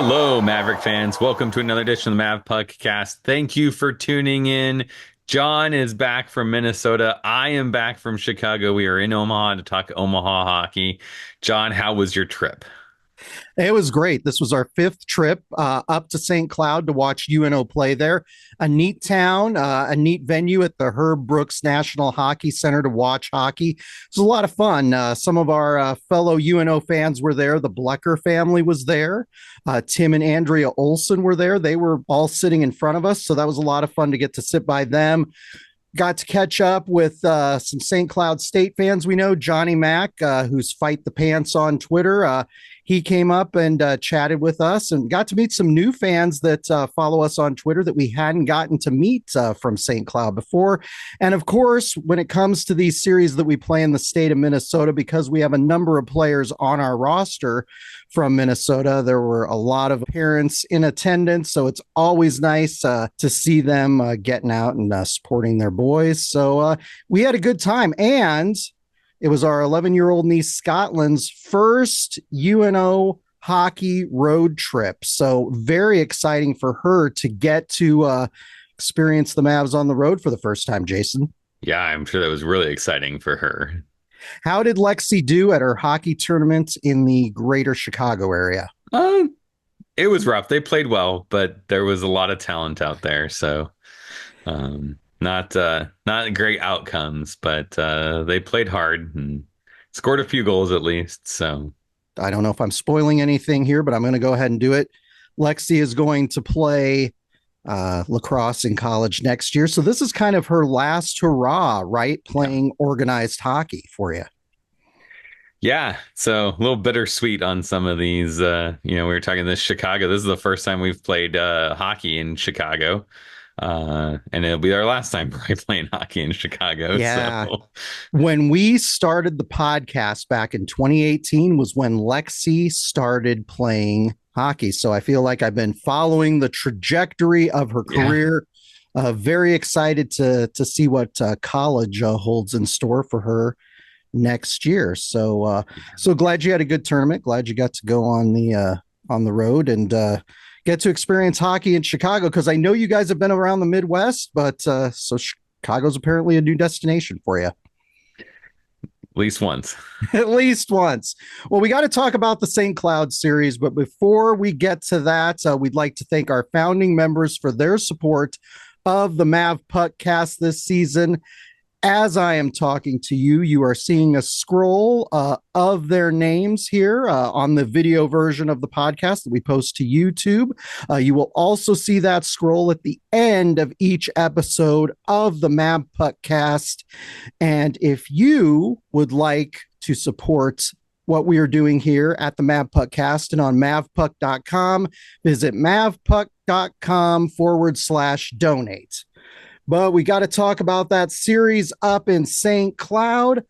Hello, Maverick fans. Welcome to another edition of the Mavpuckcast. Thank you for tuning in. Jon is back from Minnesota. I am back from Chicago. We are in Omaha to talk Omaha hockey. Jon, how was your trip? It was great. This was our fifth trip up to St. Cloud to watch UNO play there. A neat town, a neat venue at the Herb Brooks National Hockey Center to watch hockey. It was a lot of fun. Some of our fellow UNO fans were there. The Blecker family was there. Tim and Andrea Olson were there. They were all sitting in front of us, so that was a lot of fun to get to sit by them. Got to catch up with some St. Cloud State fans we know. Johnny Mack, who's Fight the Pants on Twitter. He came up and chatted with us and got to meet some new fans that follow us on Twitter that we hadn't gotten to meet from St. Cloud before. And of course, when it comes to these series that we play in the state of Minnesota, because we have a number of players on our roster from Minnesota, there were a lot of parents in attendance. So it's always nice to see them getting out and supporting their boys. So we had a good time. And it was our 11-year-old niece, Scotland's first UNO hockey road trip. So very exciting for her to get to experience the Mavs on the road for the first time, Jason. Yeah, I'm sure that was really exciting for her. How did Lexi do at her hockey tournament in the greater Chicago area? It was rough. They played well, but there was a lot of talent out there. So not great outcomes, but they played hard and scored a few goals at least. So I don't know if I'm spoiling anything here, but I'm going to go ahead and do it. Lexi is going to play lacrosse in college next year. So this is kind of her last hurrah, right? Playing organized hockey for you. Yeah, so a little bittersweet on some of these. We were talking this Chicago. This is the first time we've played hockey in Chicago. And it'll be our last time probably playing hockey in Chicago. Yeah. So. When we started the podcast back in 2018 was when Lexi started playing hockey. So I feel like I've been following the trajectory of her career. Very excited to see what college holds in store for her next year. So glad you had a good tournament. Glad you got to go on the road and get to experience hockey in Chicago, because I know you guys have been around the Midwest, but so Chicago's apparently a new destination for you. At least once. At least once. Well, we got to talk about the St. Cloud series, but before we get to that, we'd like to thank our founding members for their support of the Mavpuckcast this season. As I am talking to you, you are seeing a scroll of their names here on the video version of the podcast that we post to YouTube. You will also see that scroll at the end of each episode of the Mavpuckcast. And if you would like to support what we are doing here at the Mavpuckcast and on mavpuck.com, visit mavpuck.com/donate. But we got to talk about that series up in St. Cloud.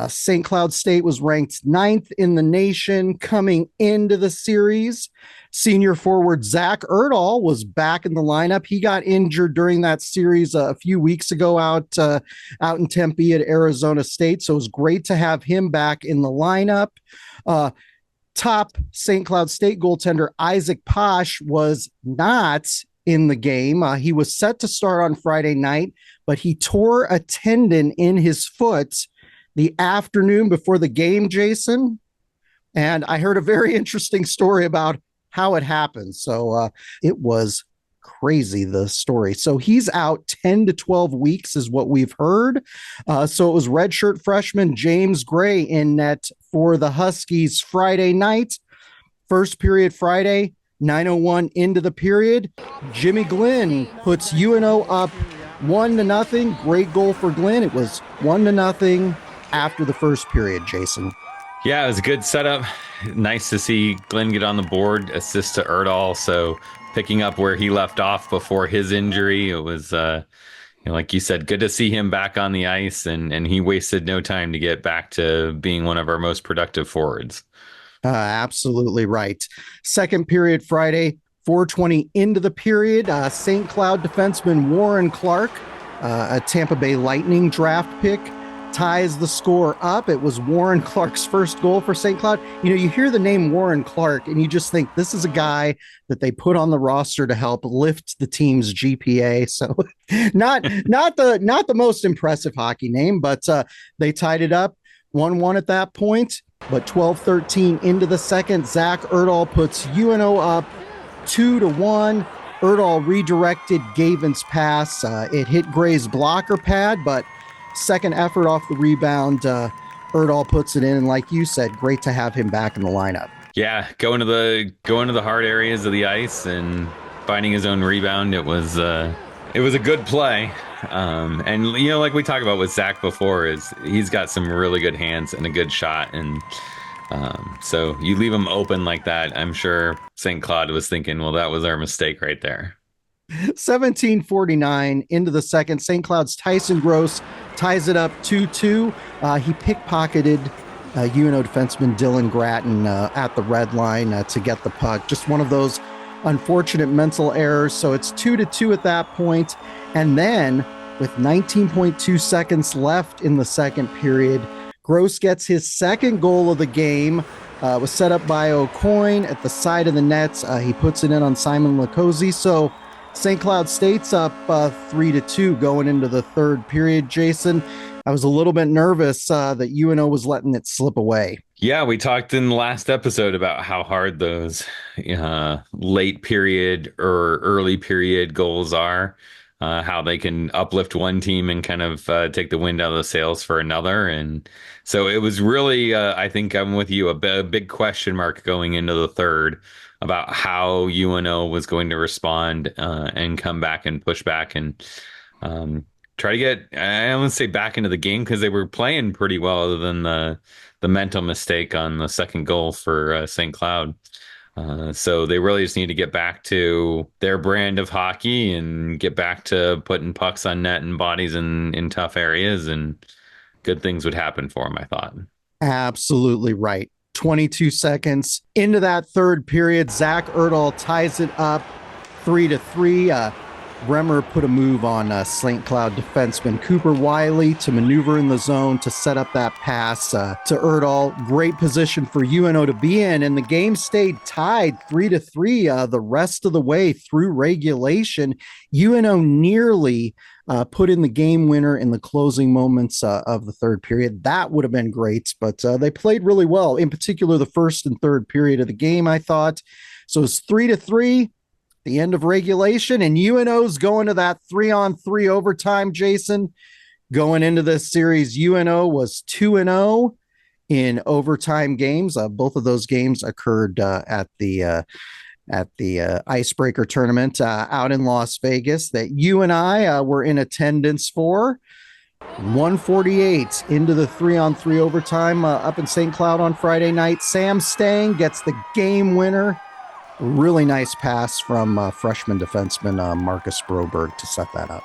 St. Cloud State was ranked 9th in the nation coming into the series. Senior forward Zach Erdahl was back in the lineup. He got injured during that series a few weeks ago out in Tempe at Arizona State. So it was great to have him back in the lineup. Top St. Cloud State goaltender Isaac Posh was not in the game. He was set to start on Friday night, but he tore a tendon in his foot the afternoon before the game, Jason. And I heard a very interesting story about how it happened. So it was crazy, the story. So he's out 10 to 12 weeks is what we've heard. So it was redshirt freshman James Gray in net for the Huskies Friday night. First period Friday, 9:01 into the period. Jimmy Glenn puts UNO up 1-0. Great goal for Glenn. It was 1-0 after the first period, Jason. Yeah, it was a good setup. Nice to see Glenn get on the board, assist to Erdahl. So picking up where he left off before his injury, it was, like you said, good to see him back on the ice, and he wasted no time to get back to being one of our most productive forwards. Absolutely right. Second period Friday, 4:20 into the period. St. Cloud defenseman Warren Clark, a Tampa Bay Lightning draft pick, ties the score up. It was Warren Clark's first goal for St. Cloud. You know, you hear the name Warren Clark and you just think this is a guy that they put on the roster to help lift the team's GPA. So not the most impressive hockey name, but they tied it up 1-1 at that point. But 12-13 into the second, Zach Erdahl puts UNO up 2-1. Erdahl redirected Gavin's pass. It hit Gray's blocker pad, but second effort off the rebound, Erdahl puts it in. And like you said, great to have him back in the lineup. Yeah, going to the hard areas of the ice and finding his own rebound. It was a good play. And you know, like we talked about with Zach before, is he's got some really good hands and a good shot. And so you leave him open like that, I'm sure St. Cloud was thinking, well, that was our mistake right there. 17:49 into the second. St. Cloud's Tyson Gross ties it up 2-2. He pickpocketed UNO defenseman Dylan Gratton at the red line to get the puck. Just one of those unfortunate mental errors. So it's 2-2 at that point. And then with 19.2 seconds left in the second period, Gross gets his second goal of the game. Was set up by O'Coin at the side of the nets. He puts it in on Simon Lacosi. So St. Cloud State's up 3-2 going into the third period. Jason, I was a little bit nervous that UNO was letting it slip away. Yeah, we talked in the last episode about how hard those late period or early period goals are, how they can uplift one team and kind of take the wind out of the sails for another. And so it was really, I think I'm with you, a big question mark going into the third about how UNO was going to respond and come back and push back and try to get, I don't want to say back into the game because they were playing pretty well other than the mental mistake on the second goal for St. Cloud. So they really just need to get back to their brand of hockey and get back to putting pucks on net and bodies in tough areas, and good things would happen for them, I thought. Absolutely right. 22 seconds into that third period, Zach Erdahl ties it up 3-3. Bremer put a move on St. Cloud defenseman Cooper Wiley to maneuver in the zone to set up that pass to Erdahl. Great position for UNO to be in, and the game stayed tied 3-3 the rest of the way through regulation. UNO nearly put in the game winner in the closing moments of the third period. That would have been great, but they played really well, in particular the first and third period of the game, I thought. So it's 3-3. The end of regulation, and UNO's going to that 3-on-3 overtime. Jason, going into this series, UNO was 2-0 in overtime games. Both of those games occurred at the Icebreaker tournament out in Las Vegas that you and I were in attendance for. 148 into the 3-on-3 overtime up in St. Cloud on Friday night. Sam Stang gets the game winner. Really nice pass from freshman defenseman Marcus Broberg to set that up.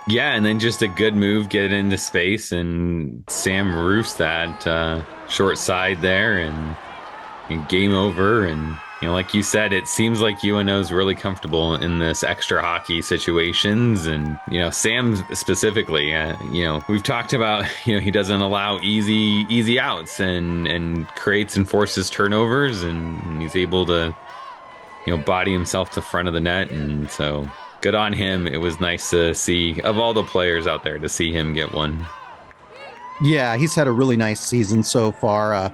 Yeah, and then just a good move, get into space, and Sam roofs that short side there, and game over. And you know, like you said, it seems like UNO's really comfortable in this extra hockey situations, and you know, Sam specifically. You know, we've talked about, you know, he doesn't allow easy outs and creates and forces turnovers, and he's able to, you know, body himself to front of the net. And so good on him. It was nice to see, of all the players out there, to see him get one. Yeah, he's had a really nice season so far.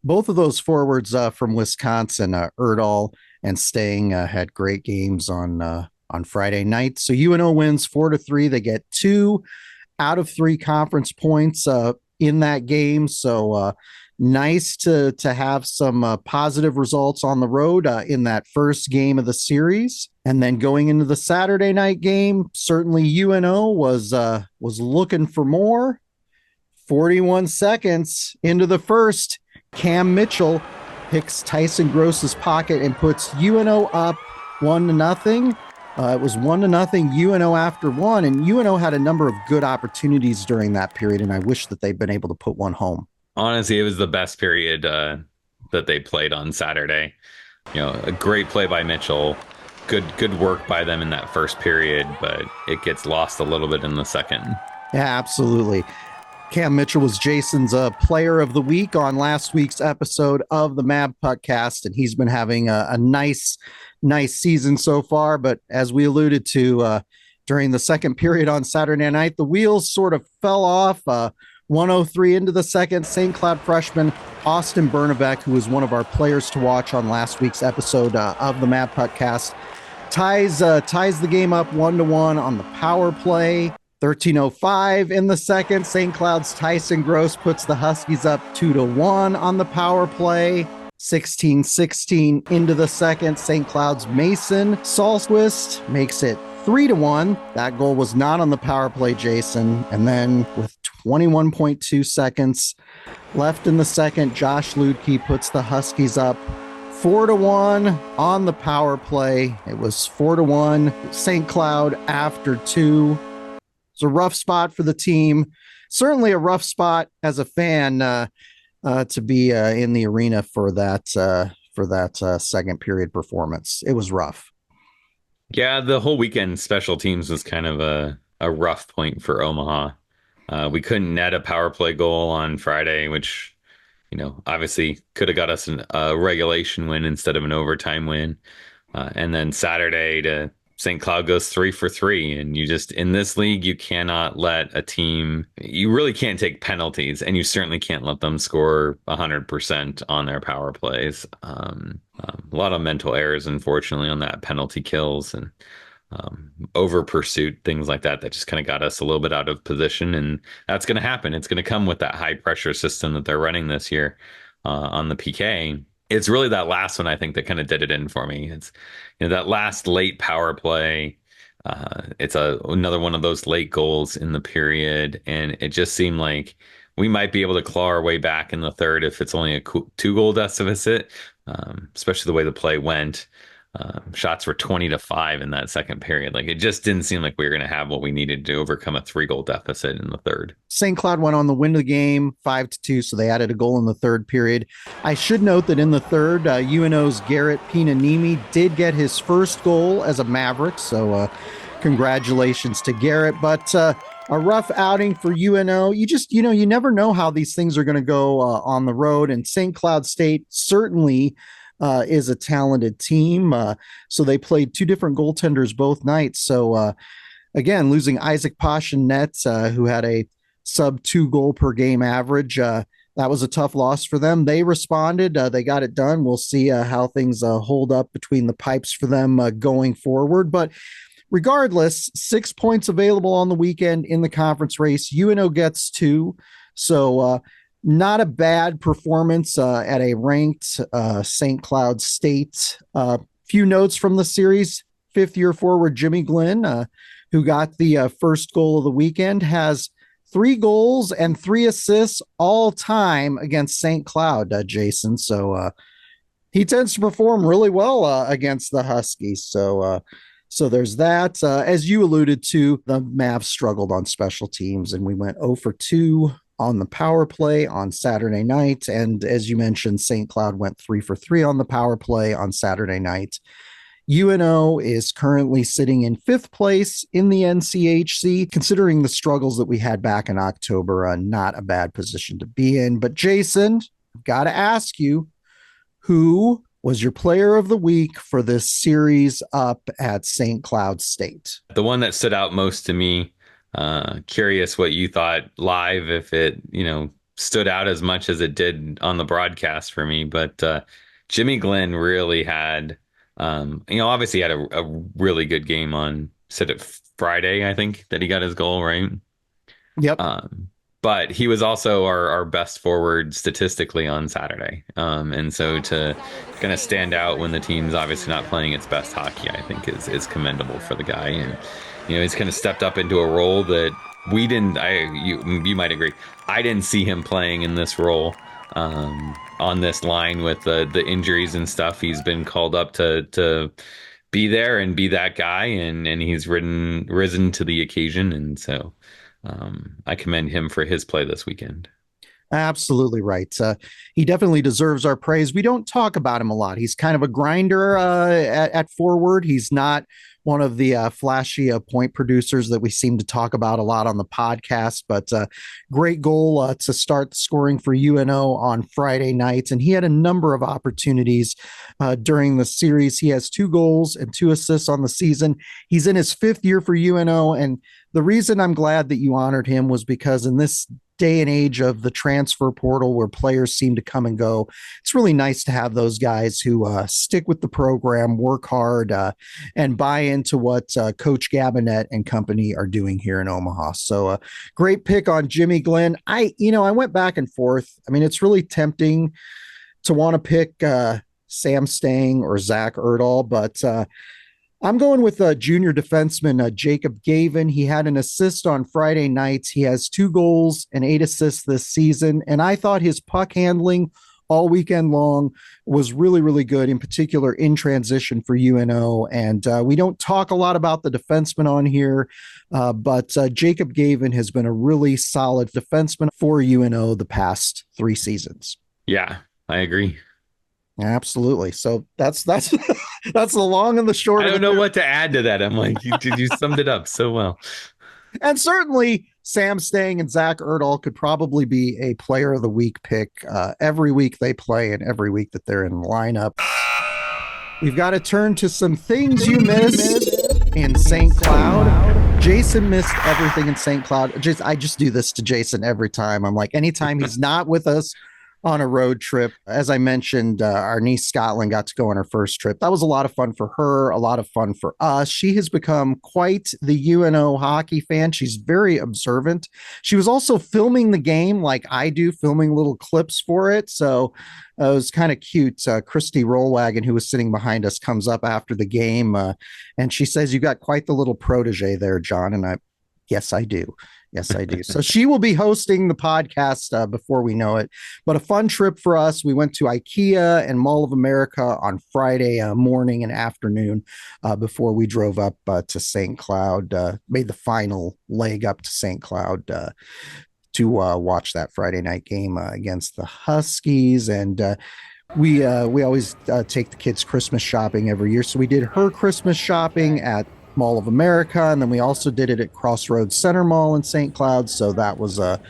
Both of those forwards from Wisconsin, Erdahl and Stang, had great games on Friday night. So UNO wins 4-3. They get 2 out of 3 conference points in that game. So nice to have some positive results on the road in that first game of the series. And then going into the Saturday night game, certainly UNO was looking for more. 41 seconds into the first, Cam Mitchell picks Tyson Gross's pocket and puts UNO up 1-0. It was 1-0 UNO after one, and UNO had a number of good opportunities during that period, and I wish that they'd been able to put one home. Honestly, it was the best period that they played on Saturday. You know, a great play by Mitchell. Good work by them in that first period, but it gets lost a little bit in the second. Yeah, absolutely. Cam Mitchell was Jason's player of the week on last week's episode of the Mavpuckcast, and he's been having a nice season so far. But as we alluded to during the second period on Saturday night, the wheels sort of fell off. 103 into the second, St. Cloud freshman Austin Bernabek, who was one of our players to watch on last week's episode of the Mavpuckcast, ties the game up 1-1 on the power play. 13:05 in the second, St. Cloud's Tyson Gross puts the Huskies up 2-1 on the power play. 16:16 into the second, St. Cloud's Mason Salsquist makes it 3-1. That goal was not on the power play, Jason. And then with 21.2 seconds left in the second, Josh Ludke puts the Huskies up 4-1 on the power play. It was 4-1. St. Cloud after 2. It's a rough spot for the team. Certainly a rough spot as a fan to be in the arena for that second period performance. It was rough. Yeah, the whole weekend special teams was kind of a rough point for Omaha. We couldn't net a power play goal on Friday, which, obviously could have got us a regulation win instead of an overtime win. And then Saturday St. Cloud goes 3 for 3, and you just, in this league, you cannot let a team, you really can't take penalties, and you certainly can't let them score 100% on their power plays. A lot of mental errors, unfortunately, on that penalty kills and over pursuit, things like that just kind of got us a little bit out of position, and that's going to happen. It's going to come with that high pressure system that they're running this year on the PK. It's really that last one, I think, that kind of did it in for me. It's that last late power play. It's another one of those late goals in the period, and it just seemed like we might be able to claw our way back in the third if it's only a 2-goal deficit, especially the way the play went. Shots were 20-5 in that second period. Like, it just didn't seem like we were going to have what we needed to overcome a 3-goal deficit in the third. St. Cloud went on the win of the game 5-2, so they added a goal in the third period. I should note that in the third, UNO's Garrett Pinanimi did get his first goal as a Maverick, so congratulations to Garrett. But a rough outing for UNO. You never know how these things are going to go on the road, and St. Cloud State certainly is a talented team. So they played two different goaltenders both nights. So again, losing Isaac Posh in net, who had a sub 2-goal per game average. That was a tough loss for them. They responded. They got it done. We'll see how things hold up between the pipes for them going forward. But regardless, 6 points available on the weekend in the conference race. UNO gets 2. So not a bad performance at a ranked St. Cloud State. Few notes from the series. Fifth-year forward Jimmy Glenn, who got the first goal of the weekend, has 3 goals and 3 assists all time against St. Cloud, Jason. So he tends to perform really well against the Huskies. So there's that. As you alluded to, the Mavs struggled on special teams, and we went 0 for 2 on the power play on Saturday night. And as you mentioned, St. Cloud went 3 for 3 on the power play on Saturday night. UNO is currently sitting in 5th place in the NCHC. Considering the struggles that we had back in October, not a bad position to be in. But Jason, I've got to ask you, who was your player of the week for this series up at St. Cloud State? The one that stood out most to me, curious what you thought live, if it, stood out as much as it did on the broadcast for me. But Jimmy Glenn really had, obviously had a really good game on, said it Friday, I think, that he got his goal, right? Yep. But he was also our best forward statistically on Saturday. And so to kind of stand out when the team's obviously not playing its best hockey, I think is commendable for the guy. And, he's kind of stepped up into a role that we didn't, you might agree, I didn't see him playing in this role on this line with the injuries and stuff. He's been called up to be there and be that guy, and he's risen to the occasion. And so I commend him for his play this weekend. Absolutely right. He definitely deserves our praise. We don't talk about him a lot. He's kind of a grinder at forward. He's not one of the flashy point producers that we seem to talk about a lot on the podcast, but great goal to start scoring for UNO on Friday nights. And he had a number of opportunities during the series. He has 2 goals and 2 assists on the season. He's in his 5th year for UNO. And the reason I'm glad that you honored him was because in this day and age of the transfer portal where players seem to come and go, it's really nice to have those guys who stick with the program, work hard, and buy into what Coach Gabinet and company are doing here in Omaha. So great pick on Jimmy Glenn. I went back and forth. I mean, it's really tempting to want to pick Sam Stang or Zach Erdahl, but I'm going with junior defenseman Jacob Gavin. He had an assist on Friday nights. He has 2 goals and 8 assists this season. And I thought his puck handling all weekend long was really, really good, in particular in transition for UNO. And we don't talk a lot about the defenseman on here, but Jacob Gavin has been a really solid defenseman for UNO the past 3 seasons. Yeah, I agree. Absolutely. So that's that's the long and the short. I of don't it. know what to add to that. I'm like, you summed it up so well. And certainly Sam Stang and Zach Erdahl could probably be a player of the week pick every week they play and every week that they're in the lineup. We've got to turn to some things you missed in St. Cloud. Jason missed everything in St. Cloud. I just do this to Jason every time. I'm like, anytime he's not with us on a road trip. As I mentioned, our niece Scotland got to go on her first trip. That was a lot of fun for her, a lot of fun for us. She has become quite the UNO hockey fan. She's very observant. She was also filming the game like I do, filming little clips for it. So it was kind of cute. Christy Rollwagon, who was sitting behind us, comes up after the game and she says, "You got quite the little protege there, Jon." And yes, I do. Yes, I do. So she will be hosting the podcast before we know it. But a fun trip for us. We went to IKEA and Mall of America on Friday morning and afternoon before we drove up to St. Cloud, made the final leg up to St. Cloud to watch that Friday night game against the Huskies. And we always take the kids Christmas shopping every year. So we did her Christmas shopping at Mall of America, and then we also did it at Crossroads Center Mall in St. Cloud. So that was a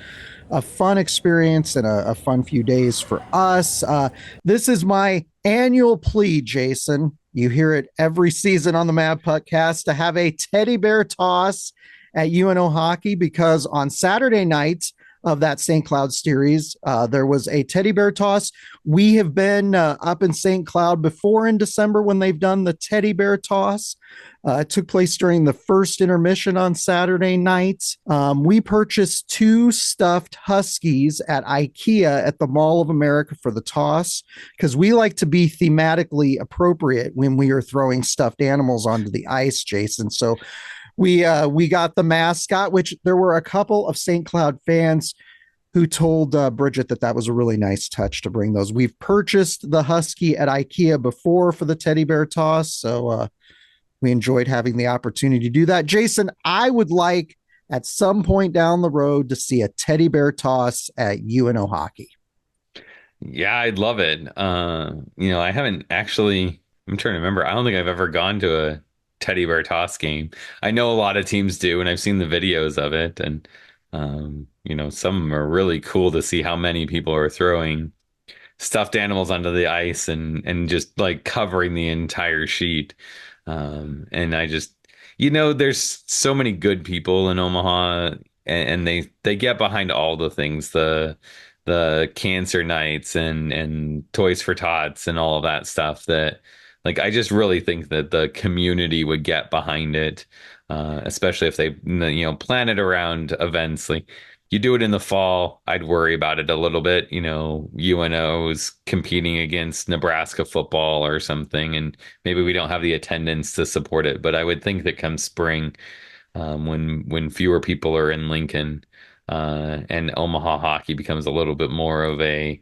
fun experience and a fun few days for us. This is my annual plea, Jason. You hear it every season on the Mavpuckcast, to have a teddy bear toss at UNO hockey, because on Saturday nights of that St. Cloud series, there was a teddy bear toss. We have been up in St. Cloud before in December when they've done the teddy bear toss. It took place during the first intermission on Saturday night. We purchased 2 stuffed huskies at IKEA at the Mall of America for the toss, because we like to be thematically appropriate when we are throwing stuffed animals onto the ice, Jason. So we got the mascot, which there were a couple of St. Cloud fans who told Bridget that was a really nice touch to bring those. We've purchased the husky at IKEA before for the teddy bear toss, so we enjoyed having the opportunity to do that. Jason, I would like at some point down the road to see a teddy bear toss at UNO hockey. Yeah, I'd love it. I haven't actually, I'm trying to remember. I don't think I've ever gone to a teddy bear toss game. I know a lot of teams do, and I've seen the videos of it. And, some of them are really cool to see how many people are throwing stuffed animals onto the ice and just like covering the entire sheet. And I just, there's so many good people in Omaha, and they get behind all the things, the cancer nights and Toys for Tots and all of that stuff, that like I just really think that the community would get behind it, especially if they plan it around events. Like, you do it in the fall, I'd worry about it a little bit. UNO's competing against Nebraska football or something, and maybe we don't have the attendance to support it. But I would think that come spring, when fewer people are in Lincoln, and Omaha hockey becomes a little bit more of a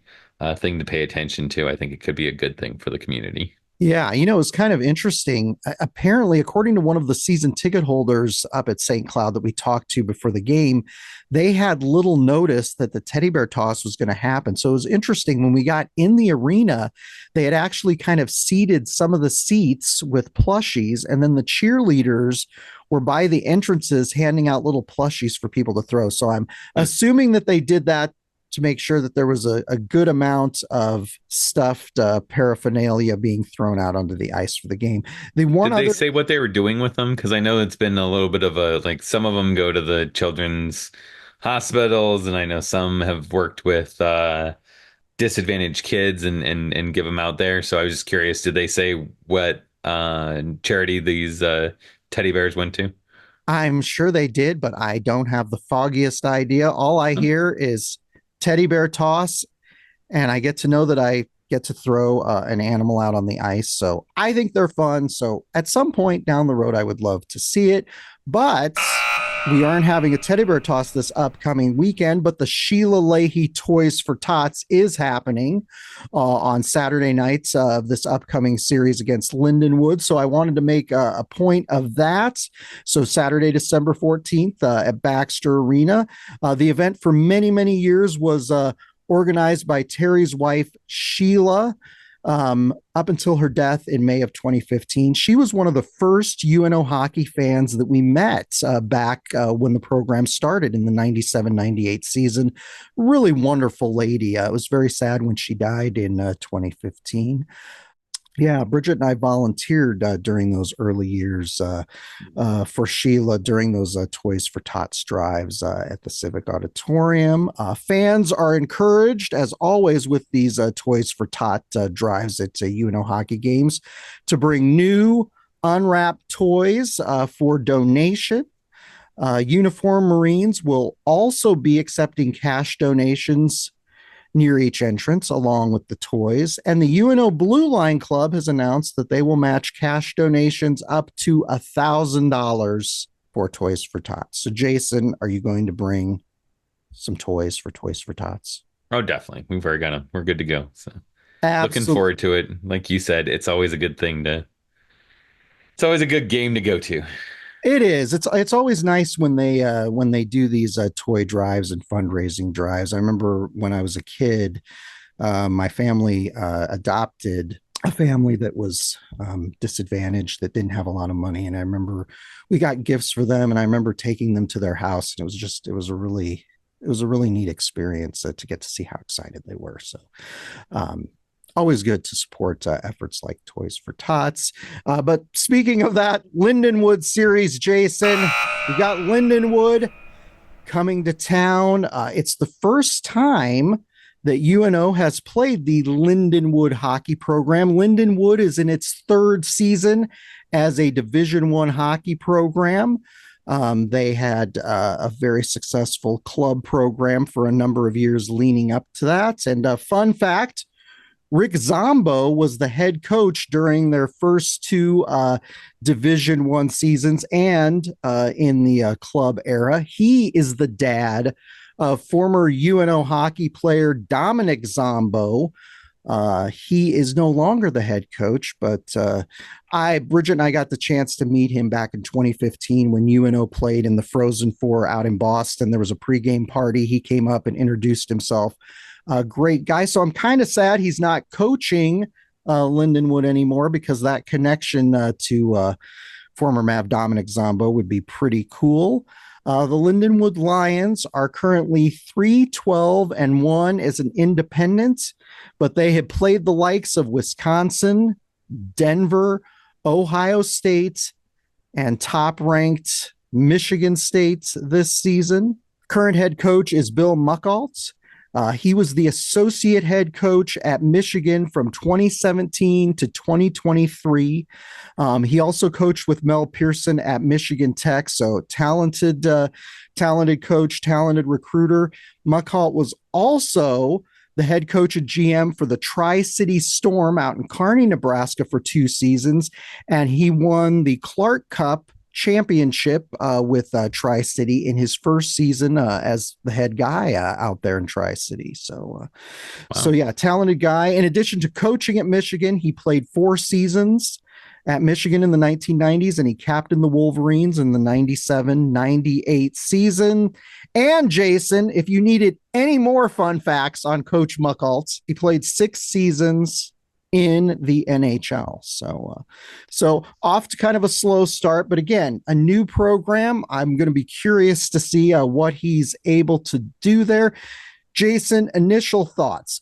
thing to pay attention to, I think it could be a good thing for the community. Yeah, it's kind of interesting. Apparently, according to one of the season ticket holders up at St. Cloud that we talked to before the game, they had little notice that the teddy bear toss was going to happen. So it was interesting when we got in the arena, they had actually kind of seated some of the seats with plushies, and then the cheerleaders were by the entrances handing out little plushies for people to throw. So I'm assuming that they did that to make sure that there was a good amount of stuffed paraphernalia being thrown out onto the ice for the game. The one Did they other, say what they were doing with them? Because I know it's been a little bit of a like some of them go to the children's hospitals, and I know some have worked with disadvantaged kids and give them out there. So I was just curious, did they say what charity these teddy bears went to? I'm sure they did, but I don't have the foggiest idea. All I hear is teddy bear toss, and I get to know that I get to throw an animal out on the ice. So I think they're fun. So at some point down the road, I would love to see it. But we aren't having a teddy bear toss this upcoming weekend, but the Sheila Leahy Toys for Tots is happening on Saturday nights of this upcoming series against Lindenwood. So I wanted to make a point of that. So Saturday, December 14th at Baxter Arena. The event for many, many years was organized by Terry's wife, Sheila, up until her death in May of 2015. She was one of the first UNO hockey fans that we met back when the program started in the 97-98 season. Really wonderful lady. It was very sad when she died in 2015. Yeah, Bridget and I volunteered during those early years for Sheila during those Toys for Tots drives at the Civic Auditorium. Fans are encouraged, as always, with these Toys for Tot drives at UNO hockey games to bring new unwrapped toys for donation. Uniform Marines will also be accepting cash donations near each entrance, along with the toys. And the UNO Blue Line Club has announced that they will match cash donations up to $1,000 for Toys for Tots. So, Jason, are you going to bring some toys for Tots? Oh, definitely. We're good to go. So looking Absolutely. forward to it. Like you said, it's always a good game to go to. It is. It's always nice when they do these toy drives and fundraising drives. I remember when I was a kid, my family adopted a family that was disadvantaged that didn't have a lot of money, and I remember we got gifts for them, and I remember taking them to their house, and it was a really neat experience to get to see how excited they were. So um, always good to support efforts like Toys for Tots. But speaking of that Lindenwood series, Jason, we got Lindenwood coming to town. It's the first time that UNO has played the Lindenwood hockey program. Lindenwood is in its third season as a Division One hockey program. They had a very successful club program for a number of years leading up to that. And a fun fact, Rick Zombo was the head coach during their first two Division One seasons and in the club era. He is the dad of former UNO hockey player Dominic Zombo. He is no longer the head coach, but Bridget and I got the chance to meet him back in 2015 when UNO played in the Frozen Four out in Boston. There was a pregame party. He came up and introduced himself. Great guy. So I'm kind of sad he's not coaching Lindenwood anymore because that connection to former Mav Dominic Zombo would be pretty cool. The Lindenwood Lions are currently 3-12-1 as an independent, but they have played the likes of Wisconsin, Denver, Ohio State, and top-ranked Michigan State this season. Current head coach is Bill Muckalt. He was the associate head coach at Michigan from 2017 to 2023. He also coached with Mel Pearson at Michigan Tech. So talented coach, talented recruiter. Muckalt was also the head coach and GM for the Tri-City Storm out in Kearney, Nebraska for 2 seasons. And he won the Clark Cup championship with Tri-City in his first season as the head guy out there in Tri-City. So Wow. yeah, talented guy. In addition to coaching at Michigan, he played 4 seasons at Michigan in the 1990s, and he captained the Wolverines in the 97-98 season. And Jason, if you needed any more fun facts on Coach Muckalt, he played 6 seasons in the NHL. So off to kind of a slow start, but again, a new program. I'm going to be curious to see what he's able to do there. Jason, initial thoughts.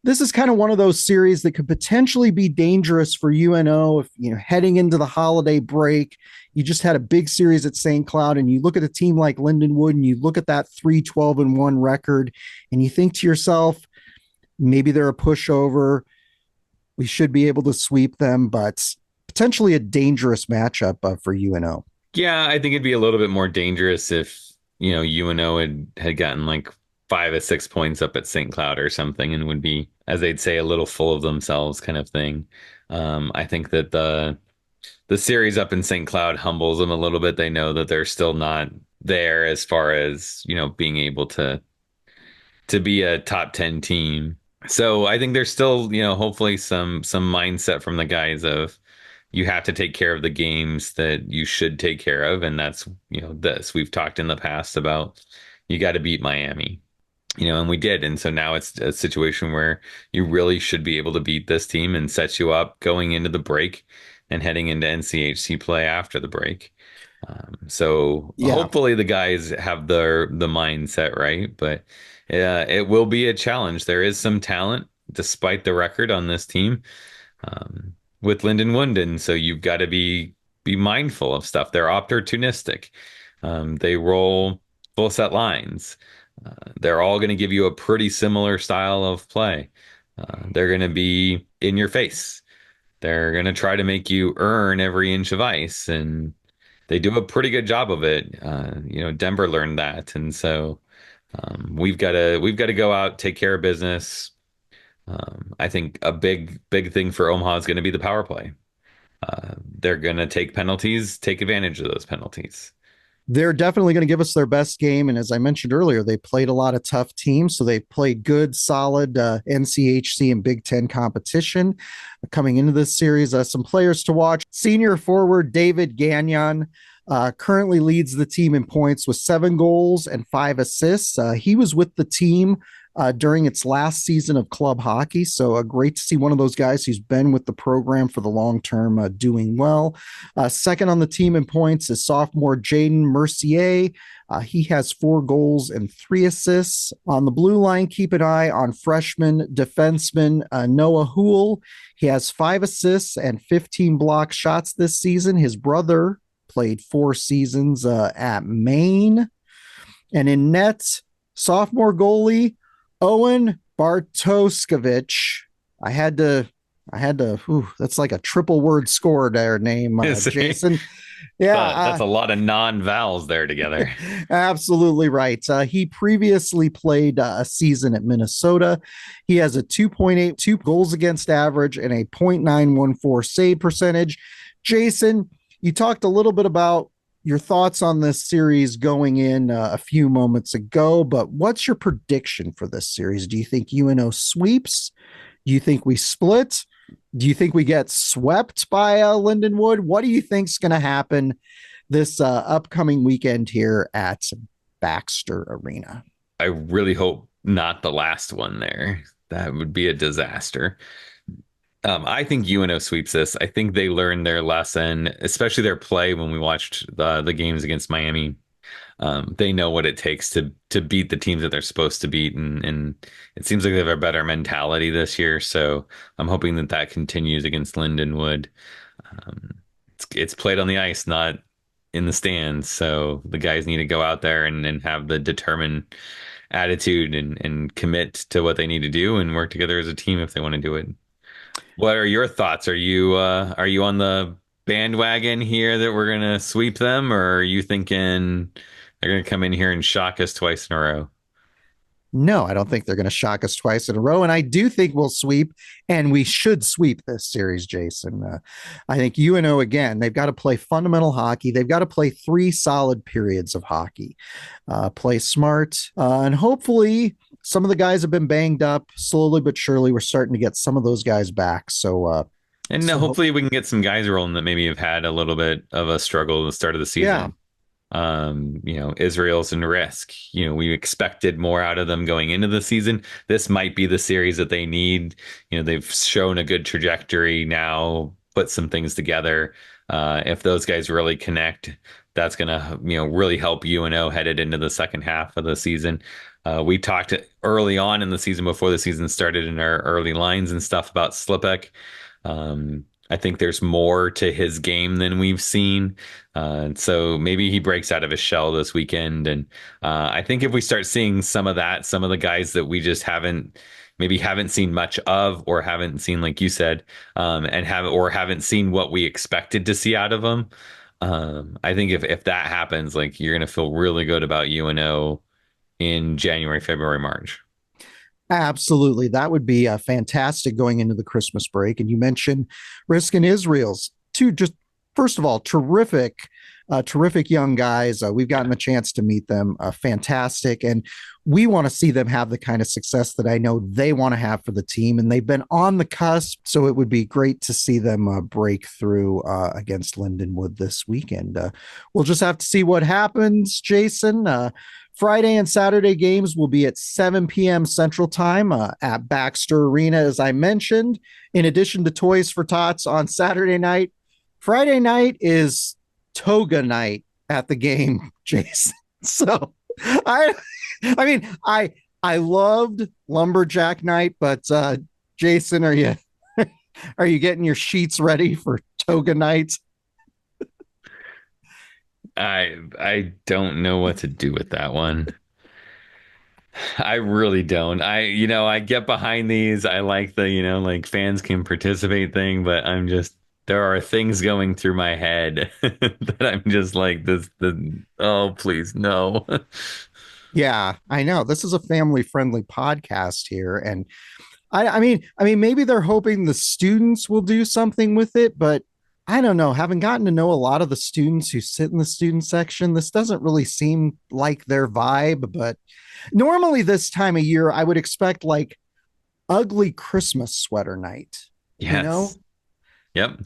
This is kind of one of those series that could potentially be dangerous for UNO if, heading into the holiday break. You just had a big series at St. Cloud, and you look at a team like Lindenwood, and you look at that 3-12-1 record, and you think to yourself, maybe they're a pushover. We should be able to sweep them, but potentially a dangerous matchup for UNO. Yeah, I think it'd be a little bit more dangerous if, UNO had gotten like 5 or 6 points up at St. Cloud or something and would be, as they'd say, a little full of themselves kind of thing. I think that the series up in St. Cloud humbles them a little bit. They know that they're still not there as far as, being able to be a top 10 team. So I think there's still, hopefully some mindset from the guys of you have to take care of the games that you should take care of. And that's, this we've talked in the past about you got to beat Miami, and we did. And so now it's a situation where you really should be able to beat this team and set you up going into the break and heading into NCHC play after the break. So Yeah, hopefully the guys have the mindset right, but it will be a challenge. There is some talent despite the record on this team with Lindenwood, and so you've got to be mindful of stuff. They're opportunistic. They roll full set lines. They're all going to give you a pretty similar style of play. They're going to be in your face. They're going to try to make you earn every inch of ice, and they do a pretty good job of it. Denver learned that, and so we've got to go out, take care of business. I think a big thing for Omaha is going to be the power play. They're going to take penalties, take advantage of those penalties. they're definitely going to give us their best game. And as I mentioned earlier, they played a lot of tough teams. So they played good, solid NCHC and Big Ten competition coming into this series. Some players to watch. Senior forward David Gagnon currently leads the team in points with 7 goals and 5 assists. He was with the team during its last season of club hockey. So great to see one of those guys who's been with the program for the long term doing well. Second on the team in points is sophomore Jaden Mercier. He has 4 goals and 3 assists. On the blue line, keep an eye on freshman defenseman Noah Houle. He has 5 assists and 15 block shots this season. His brother played 4 seasons at Maine. And in net, sophomore goalie Owen Bartoskovich. I had to, that's like a triple word score there name, Jason. Yeah. That's a lot of non-vowels there together. Absolutely right. He previously played a season at Minnesota. He has a 2.82 goals against average and a .914 save percentage. Jason, you talked a little bit about your thoughts on this series going in a few moments ago, but what's your prediction for this series? Do you think UNO sweeps? Do you think we split? Do you think we get swept by Lindenwood? What do you think's going to happen this upcoming weekend here at Baxter Arena? I really hope not the last one there. That would be a disaster. I think UNO sweeps this. I think they learned their lesson, especially their play when we watched the games against Miami. They know what it takes to beat the teams that they're supposed to beat, and it seems like they have a better mentality this year. So I'm hoping that continues against Lindenwood. Um, it's played on the ice, not in the stands. So the guys need to go out there and have the determined attitude and commit to what they need to do and work together as a team if they want to do it. What are your thoughts? Are you on the bandwagon here that we're gonna sweep them, or are you thinking they're gonna come in here and shock us twice in a row? No, I don't think they're going to shock us twice in a row. And I do think we'll sweep, and we should sweep this series, Jason. I think UNO, again, they've got to play fundamental hockey. They've got to play 3 solid periods of hockey, play smart, and hopefully some of the guys have been banged up slowly but surely. We're starting to get some of those guys back. And hopefully we can get some guys rolling that maybe have had a little bit of a struggle at the start of the yeah, season. Israel's in risk. We expected more out of them going into the season. This might be the series that they need. They've shown a good trajectory now, put some things together. If those guys really connect, that's going to, really help UNO headed into the second half of the season. We talked early on in the season before the season started in our early lines and stuff about Slipek. I think there's more to his game than we've seen. So maybe he breaks out of his shell this weekend. And I think if we start seeing some of that, some of the guys that we just haven't seen much of, or haven't seen, like you said, haven't seen what we expected to see out of them. I think if that happens, like, you're going to feel really good about UNO in January, February, March. absolutely. That would be fantastic going into the Christmas break. And you mentioned Risk and Israel's two, just first of all, terrific young guys. We've gotten a chance to meet them. Fantastic. And we want to see them have the kind of success that I know they want to have for the team. And they've been on the cusp. So it would be great to see them break through against Lindenwood this weekend. We'll just have to see what happens, Jason. Friday and Saturday games will be at 7 p.m. Central Time at Baxter Arena, as I mentioned. In addition to Toys for Tots on Saturday night, Friday night is Toga night at the game, Jason. So I mean, I loved Lumberjack night, but Jason, are you getting your sheets ready for Toga night? I don't know what to do with that one. I really don't. I get behind these. I like the, like, fans can participate thing, but there are things going through my head that I'm just like, oh, please, no. Yeah, I know. This is a family-friendly podcast here, and I mean, maybe they're hoping the students will do something with it, but I don't know. Having gotten to know a lot of the students who sit in the student section, this doesn't really seem like their vibe. But normally this time of year, I would expect like ugly Christmas sweater night, you know? Yes. Yep.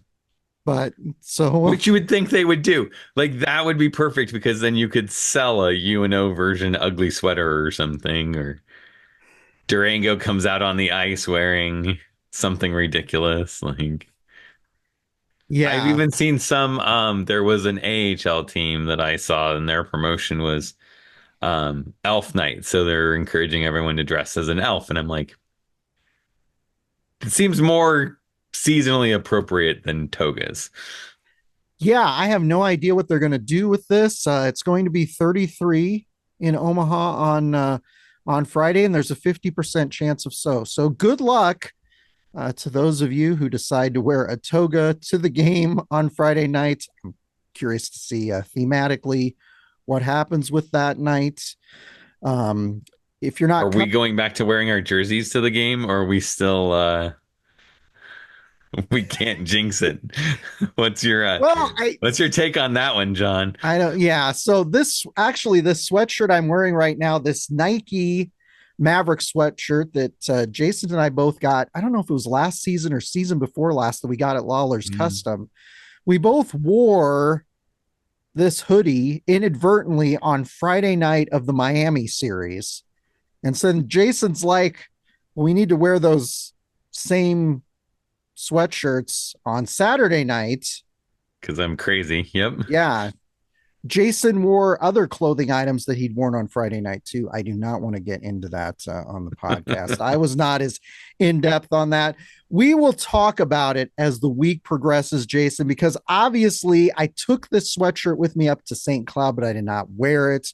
But so, Which you would think they would do. Like, that would be perfect, because then you could sell a UNO version ugly sweater or something, or Durango comes out on the ice wearing something ridiculous. Like, I've yeah, even seen some, there was an AHL team that I saw, and their promotion was elf night. So they're encouraging everyone to dress as an elf. And I'm like, it seems more seasonally appropriate than togas. yeah, I have no idea what they're going to do with this. It's going to be 33 in Omaha on Friday, and there's a 50% chance of so. So good luck to those of you who decide to wear a toga to the game on Friday night. I'm curious to see thematically what happens with that night. If you're not, Are we going back to wearing our jerseys to the game, or are we still we can't jinx it? What's your what's your take on that one, John? I don't, yeah. So this sweatshirt I'm wearing right now, this Nike Maverick sweatshirt that Jason and I both got. I don't know if it was last season or season before last that we got at Lawler's Custom. We both wore this hoodie inadvertently on Friday night of the Miami series. And so Jason's like, well, we need to wear those same sweatshirts on Saturday night. Because I'm crazy. Yep. Yeah. Jason wore other clothing items that he'd worn on Friday night too. I do not want to get into that on the podcast. I was not as in depth on that. We will talk about it as the week progresses, Jason, because obviously I took this sweatshirt with me up to St. Cloud, but I did not wear it.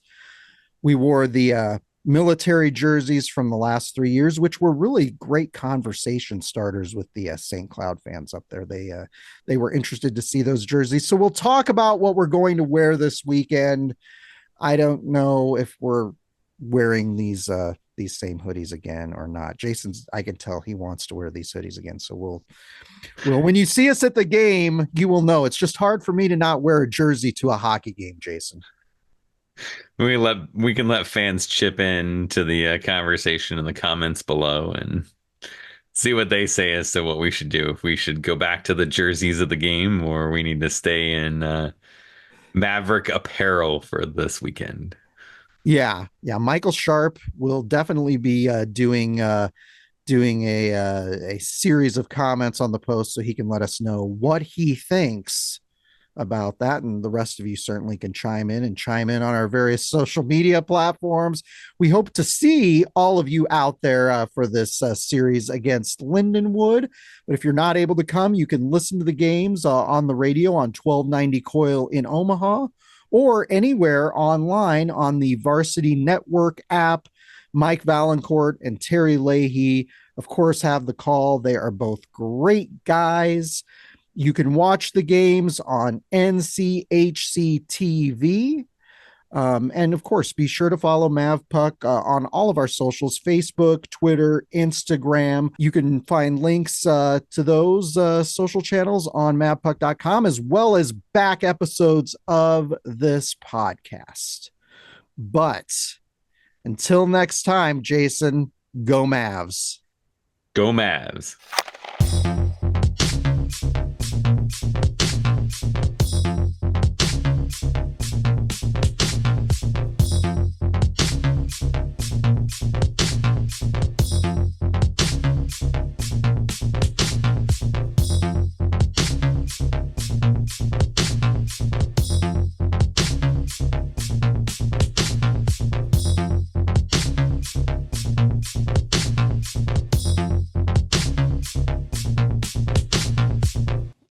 We wore the military jerseys from the last 3 years, which were really great conversation starters with the St. Cloud fans up there. They were interested to see those jerseys. So we'll talk about what we're going to wear this weekend. I don't know if we're wearing these these same hoodies again or not. Jason's, I can tell he wants to wear these hoodies again. So when you see us at the game, you will know. It's just hard for me to not wear a jersey to a hockey game, Jason. We can let fans chip in to the conversation in the comments below and see what they say as to what we should do. If we should go back to the jerseys of the game, or we need to stay in Maverick apparel for this weekend. Yeah, Michael Sharp will definitely be doing a series of comments on the post so he can let us know what he thinks about that. And the rest of you certainly can chime in on our various social media platforms. We hope to see all of you out there for this series against Lindenwood. But if you're not able to come, you can listen to the games on the radio on 1290 Coil in Omaha, or anywhere online on the Varsity Network app. Mike Valancourt and Terry Leahy, of course, have the call. They are both great guys. You can watch the games on NCHC TV. And of course, be sure to follow Mavpuck on all of our socials: Facebook, Twitter, Instagram. You can find links to those social channels on mavpuck.com, as well as back episodes of this podcast. But until next time, Jason, go Mavs. Go Mavs.